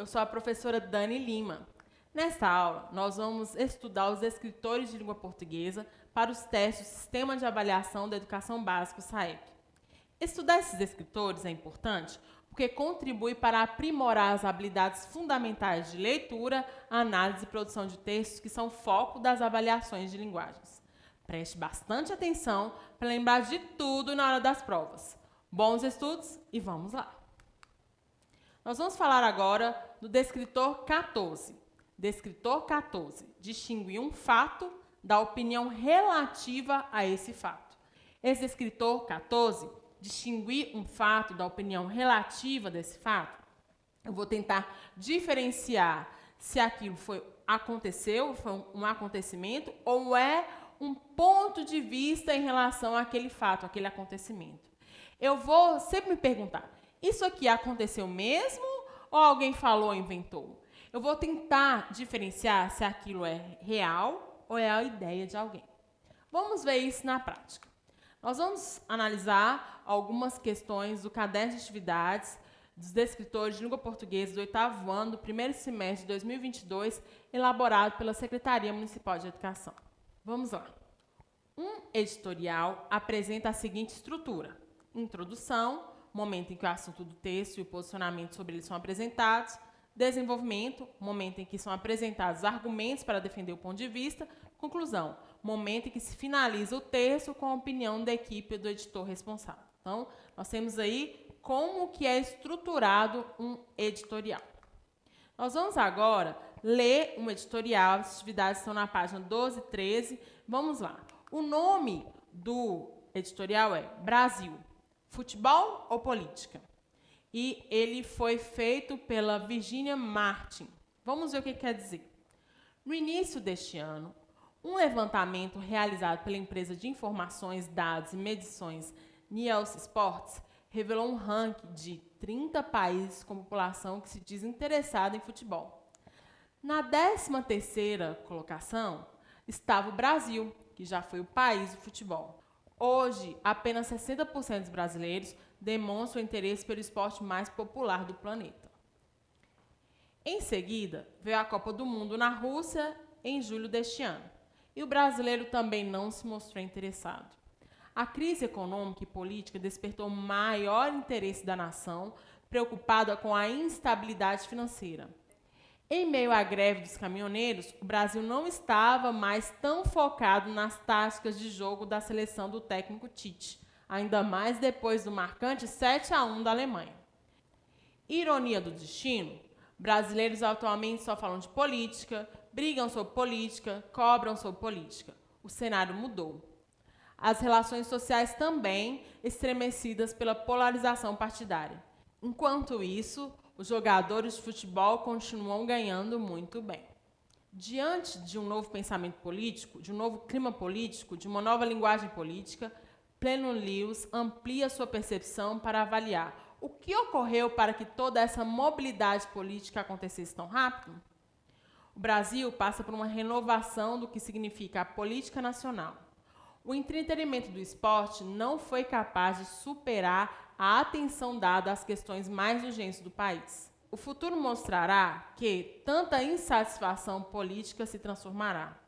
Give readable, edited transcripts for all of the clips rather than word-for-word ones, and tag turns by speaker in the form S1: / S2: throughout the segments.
S1: Eu sou a professora Dani Lima. Nesta aula, nós vamos estudar os escritores de língua portuguesa para os testes do Sistema de Avaliação da Educação Básica, o SAEB. Estudar esses escritores é importante porque contribui para aprimorar as habilidades fundamentais de leitura, análise e produção de textos que são foco das avaliações de linguagens. Preste bastante atenção para lembrar de tudo na hora das provas. Bons estudos e vamos lá! Nós vamos falar agora do descritor 14. Descritor 14 distingue um fato da opinião relativa a esse fato. Esse descritor 14 distinguir um fato da opinião relativa desse fato, eu vou tentar diferenciar se aquilo aconteceu, foi um acontecimento, ou é um ponto de vista em relação àquele fato, àquele acontecimento. Eu vou sempre me perguntar, isso aqui aconteceu mesmo ou alguém falou ou inventou? Eu vou tentar diferenciar se aquilo é real ou é a ideia de alguém. Vamos ver isso na prática. Nós vamos analisar algumas questões do caderno de atividades dos descritores de língua portuguesa do 8º ano do primeiro semestre de 2022, elaborado pela Secretaria Municipal de Educação. Vamos lá. Um editorial apresenta a seguinte estrutura: introdução, momento em que o assunto do texto e o posicionamento sobre ele são apresentados; desenvolvimento, momento em que são apresentados argumentos para defender o ponto de vista; conclusão, momento em que se finaliza o texto com a opinião da equipe do editor responsável. Então, nós temos aí como que é estruturado um editorial. Nós vamos agora ler um editorial, as atividades estão na página 12 e 13. Vamos lá. O nome do editorial é Brasil, futebol ou política? E ele foi feito pela Virginia Martin. Vamos ver o que quer dizer. No início deste ano, um levantamento realizado pela empresa de informações, dados e medições Nielsen Sports revelou um ranking de 30 países com população que se diz interessada em futebol. Na 13ª colocação estava o Brasil, que já foi o país do futebol. Hoje, apenas 60% dos brasileiros demonstram interesse pelo esporte mais popular do planeta. Em seguida, veio a Copa do Mundo na Rússia em julho deste ano. E o brasileiro também não se mostrou interessado. A crise econômica e política despertou maior interesse da nação, preocupada com a instabilidade financeira. Em meio à greve dos caminhoneiros, o Brasil não estava mais tão focado nas táticas de jogo da seleção do técnico Tite, ainda mais depois do marcante 7-1 da Alemanha. Ironia do destino, brasileiros atualmente só falam de política, brigam sobre política, cobram sobre política. O cenário mudou. As relações sociais também estremecidas pela polarização partidária. Enquanto isso, os jogadores de futebol continuam ganhando muito bem. Diante de um novo pensamento político, de um novo clima político, de uma nova linguagem política, Pleno Lewis amplia sua percepção para avaliar o que ocorreu para que toda essa mobilidade política acontecesse tão rápido. O Brasil passa por uma renovação do que significa a política nacional. O entretenimento do esporte não foi capaz de superar a atenção dada às questões mais urgentes do país. O futuro mostrará que tanta insatisfação política se transformará.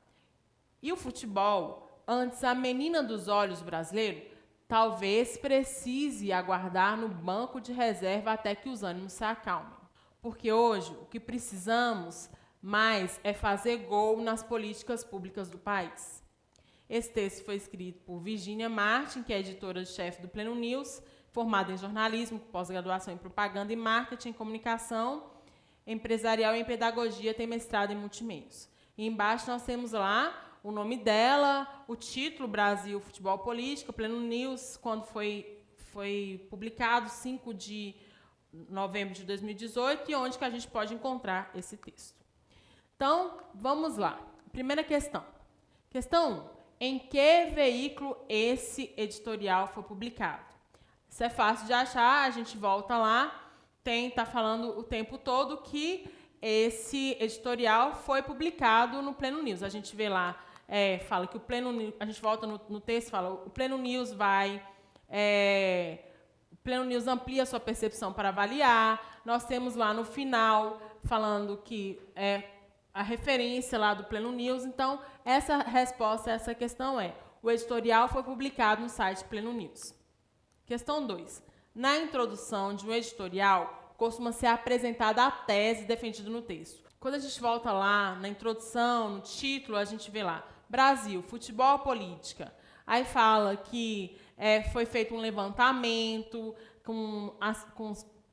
S1: E o futebol, antes a menina dos olhos brasileiro, talvez precise aguardar no banco de reserva até que os ânimos se acalmem. Porque hoje o que precisamos mais é fazer gol nas políticas públicas do país. Esse texto foi escrito por Virginia Martin, que é editora-chefe do Pleno News, formada em jornalismo, com pós-graduação em propaganda e marketing, em comunicação empresarial e em pedagogia, tem mestrado em multimeios. E embaixo nós temos lá o nome dela, o título Brasil, Futebol, Política, Pleno News, quando foi publicado, 5 de novembro de 2018, e onde que a gente pode encontrar esse texto. Então, vamos lá. Primeira questão. Questão 1. Em que veículo esse editorial foi publicado? Isso é fácil de achar, a gente volta lá, está falando o tempo todo que esse editorial foi publicado no Pleno News. A gente vê lá, fala que o Pleno News, a gente volta no texto, fala o Pleno News o Pleno News amplia sua percepção para avaliar. Nós temos lá no final, falando que é a referência lá do Pleno News. Então, essa resposta a essa questão é: o editorial foi publicado no site Pleno News. Questão 2. Na introdução de um editorial, costuma ser apresentada a tese defendida no texto. Quando a gente volta lá na introdução, no título, a gente vê lá: Brasil, futebol, política. Aí fala que foi feito um levantamento com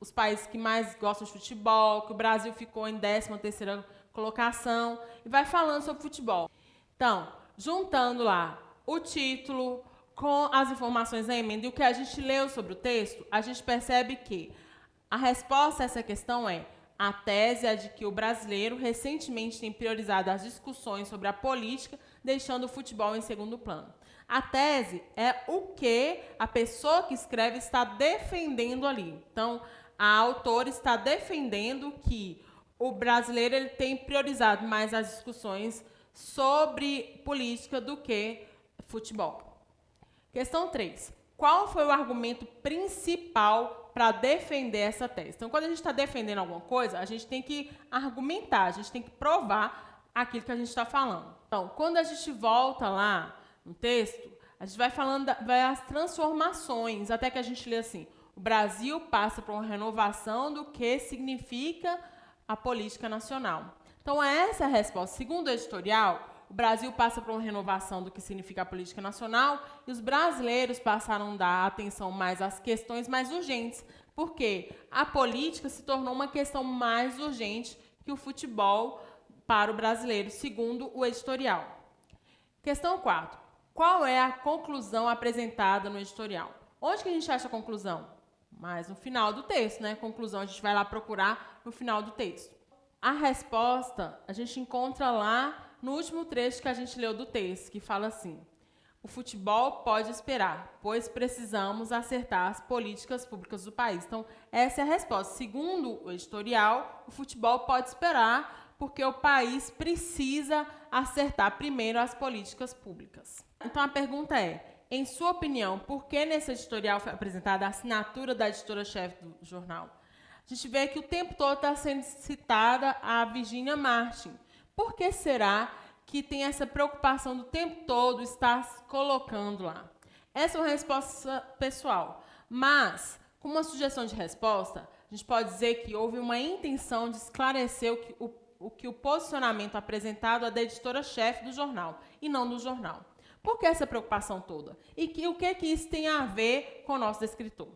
S1: os países que mais gostam de futebol, que o Brasil ficou em 13ª colocação, e vai falando sobre futebol. Então, juntando lá o título com as informações da emenda e o que a gente leu sobre o texto, a gente percebe que a resposta a essa questão é: a tese é de que o brasileiro recentemente tem priorizado as discussões sobre a política, deixando o futebol em segundo plano. A tese é o que a pessoa que escreve está defendendo ali. Então, a autora está defendendo que o brasileiro ele tem priorizado mais as discussões sobre política do que futebol. Questão 3. Qual foi o argumento principal para defender essa tese? Então, quando a gente está defendendo alguma coisa, a gente tem que argumentar, a gente tem que provar aquilo que a gente está falando. Então, quando a gente volta lá no texto, a gente vai falando as transformações, até que a gente lê assim: o Brasil passa por uma renovação do que significa a política nacional. Então, essa é a resposta. Segundo o editorial, o Brasil passa por uma renovação do que significa a política nacional e os brasileiros passaram a dar atenção mais às questões mais urgentes, porque a política se tornou uma questão mais urgente que o futebol para o brasileiro, segundo o editorial. Questão 4. Qual é a conclusão apresentada no editorial? Onde que a gente acha a conclusão? Mas no final do texto, né? Conclusão a gente vai lá procurar no final do texto. A resposta a gente encontra lá no último trecho que a gente leu do texto, que fala assim: o futebol pode esperar, pois precisamos acertar as políticas públicas do país. Então, essa é a resposta. Segundo o editorial, o futebol pode esperar, porque o país precisa acertar primeiro as políticas públicas. Então, a pergunta é: em sua opinião, por que nesse editorial foi apresentada a assinatura da editora-chefe do jornal? A gente vê que o tempo todo está sendo citada a Virginia Martin. Por que será que tem essa preocupação do tempo todo estar colocando lá? Essa é uma resposta pessoal, mas, com uma sugestão de resposta, a gente pode dizer que houve uma intenção de esclarecer o que o posicionamento apresentado é da editora-chefe do jornal, e não do jornal. Por que essa preocupação toda? E o que isso tem a ver com o nosso descritor?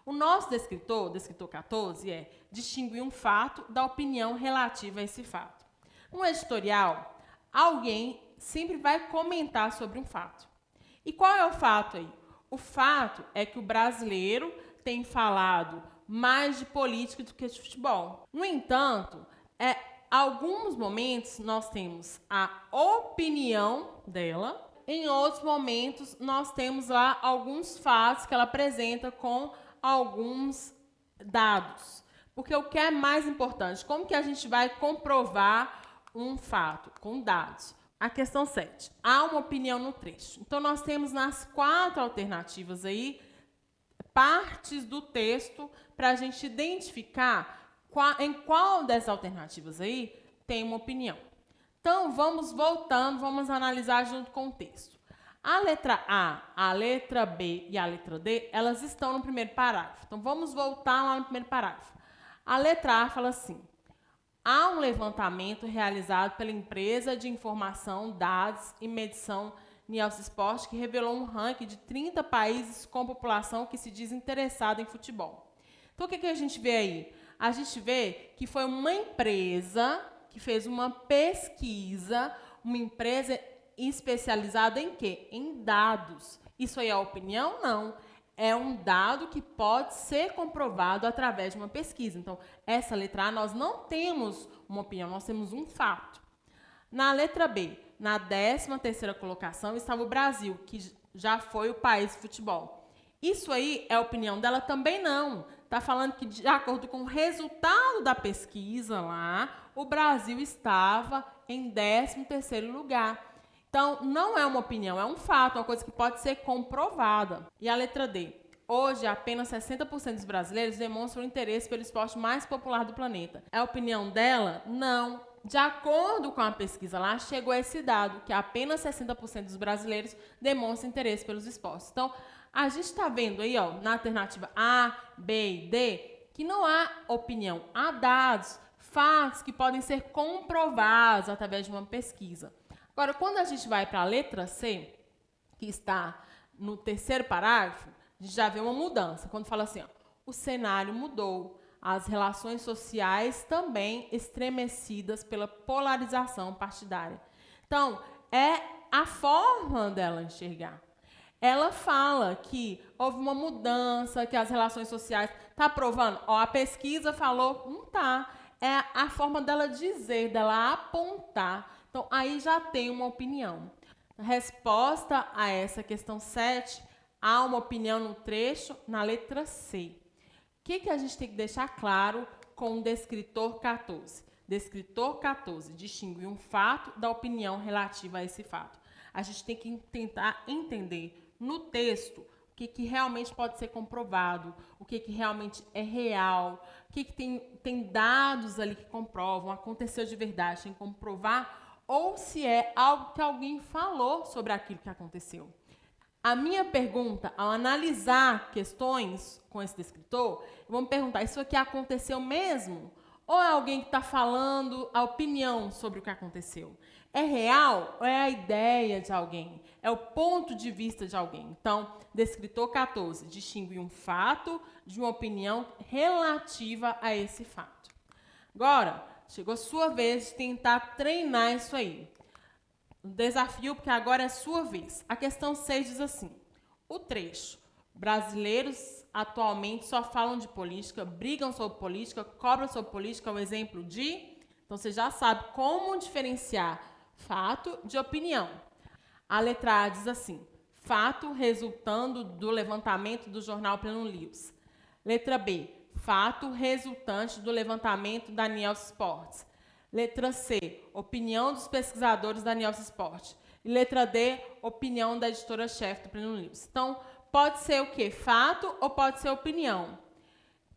S1: O nosso descritor 14, distinguir um fato da opinião relativa a esse fato. No editorial, alguém sempre vai comentar sobre um fato. E qual é o fato aí? O fato é que o brasileiro tem falado mais de política do que de futebol. No entanto, alguns momentos nós temos a opinião dela, em outros momentos nós temos lá alguns fatos que ela apresenta com alguns dados. Porque o que é mais importante? Como que a gente vai comprovar um fato? Com dados. A questão 7. Há uma opinião no trecho. Então, nós temos nas 4 alternativas aí, partes do texto para a gente identificar em qual dessas alternativas aí tem uma opinião. Então, vamos voltando, vamos analisar junto com o texto. A letra A, a letra B e a letra D, elas estão no primeiro parágrafo. Então, vamos voltar lá no primeiro parágrafo. A letra A fala assim: há um levantamento realizado pela empresa de informação, dados e medição Nielsen Sport que revelou um ranking de 30 países com população que se diz interessada em futebol. Então, o que a gente vê aí? A gente vê que foi uma empresa que fez uma pesquisa, uma empresa especializada em quê? Em dados. Isso aí é opinião? Não. É um dado que pode ser comprovado através de uma pesquisa. Então, essa letra A, nós não temos uma opinião, nós temos um fato. Na letra B, na 13ª colocação, estava o Brasil, que já foi o país de futebol. Isso aí é a opinião dela? Também não. Está falando que, de acordo com o resultado da pesquisa lá, o Brasil estava em 13º lugar. Então, não é uma opinião, é um fato, uma coisa que pode ser comprovada. E a letra D. Hoje, apenas 60% dos brasileiros demonstram interesse pelo esporte mais popular do planeta. É a opinião dela? Não. De acordo com a pesquisa lá, chegou a esse dado, que apenas 60% dos brasileiros demonstram interesse pelos esportes. Então, a gente está vendo aí, ó, na alternativa A, B e D, que não há opinião, há dados, fatos que podem ser comprovados através de uma pesquisa. Agora, quando a gente vai para a letra C, que está no terceiro parágrafo, a gente já vê uma mudança. Quando fala assim, ó, o cenário mudou, as relações sociais também estremecidas pela polarização partidária. Então, é a forma dela enxergar. Ela fala que houve uma mudança, que as relações sociais... Está provando? Ó, a pesquisa falou, não está. É a forma dela dizer, dela apontar. Então, aí já tem uma opinião. Resposta a essa questão 7, há uma opinião no trecho na letra C. O que a gente tem que deixar claro com o descritor 14? Descritor 14 distingue um fato da opinião relativa a esse fato. A gente tem que tentar entender no texto o que realmente pode ser comprovado, o que realmente é real, o que tem dados ali que comprovam, aconteceu de verdade, tem que comprovar, ou se é algo que alguém falou sobre aquilo que aconteceu. A minha pergunta, ao analisar questões com esse descritor, eu vou me perguntar, isso aqui aconteceu mesmo? Ou é alguém que está falando a opinião sobre o que aconteceu? É real ou é a ideia de alguém? É o ponto de vista de alguém? Então, descritor 14, distingue um fato de uma opinião relativa a esse fato. Agora, chegou a sua vez de tentar treinar isso aí. Um desafio, porque agora é sua vez. A questão 6 diz assim, o trecho, brasileiros atualmente só falam de política, brigam sobre política, cobram sobre política, é um exemplo de... Então, você já sabe como diferenciar fato de opinião. A letra A diz assim, fato resultando do levantamento do jornal Pleno News. Letra B, fato resultante do levantamento da Nielsen Sports. Letra C, opinião dos pesquisadores da Nielsen Sports. E letra D, opinião da editora-chefe do Pleno News. Então, pode ser o quê? Fato ou pode ser opinião?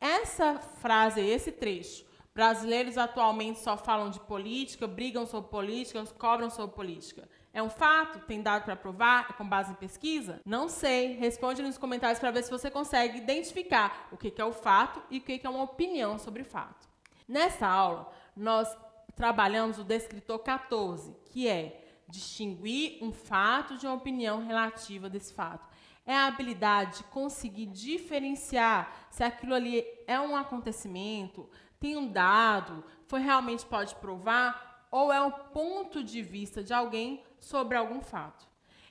S1: Essa frase, esse trecho, brasileiros atualmente só falam de política, brigam sobre política, cobram sobre política. É um fato? Tem dado para provar? É com base em pesquisa? Não sei. Responde nos comentários para ver se você consegue identificar o que é o fato e o que é uma opinião sobre fato. Nessa aula, nós trabalhamos o descritor 14, que é distinguir um fato de uma opinião relativa desse fato. É a habilidade de conseguir diferenciar se aquilo ali é um acontecimento, tem um dado, realmente pode provar, ou é um ponto de vista de alguém sobre algum fato.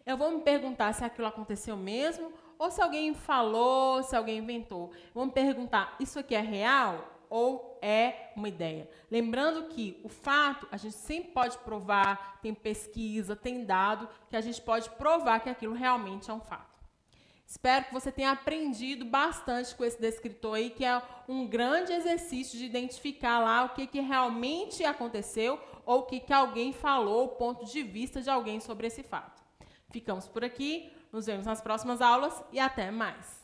S1: Eu vou me perguntar se aquilo aconteceu mesmo, ou se alguém falou, se alguém inventou. Eu vou me perguntar, isso aqui é real ou é uma ideia? Lembrando que o fato, a gente sempre pode provar, tem pesquisa, tem dado, que a gente pode provar que aquilo realmente é um fato. Espero que você tenha aprendido bastante com esse descritor aí, que é um grande exercício de identificar lá o que realmente aconteceu ou o que alguém falou, o ponto de vista de alguém sobre esse fato. Ficamos por aqui, nos vemos nas próximas aulas e até mais!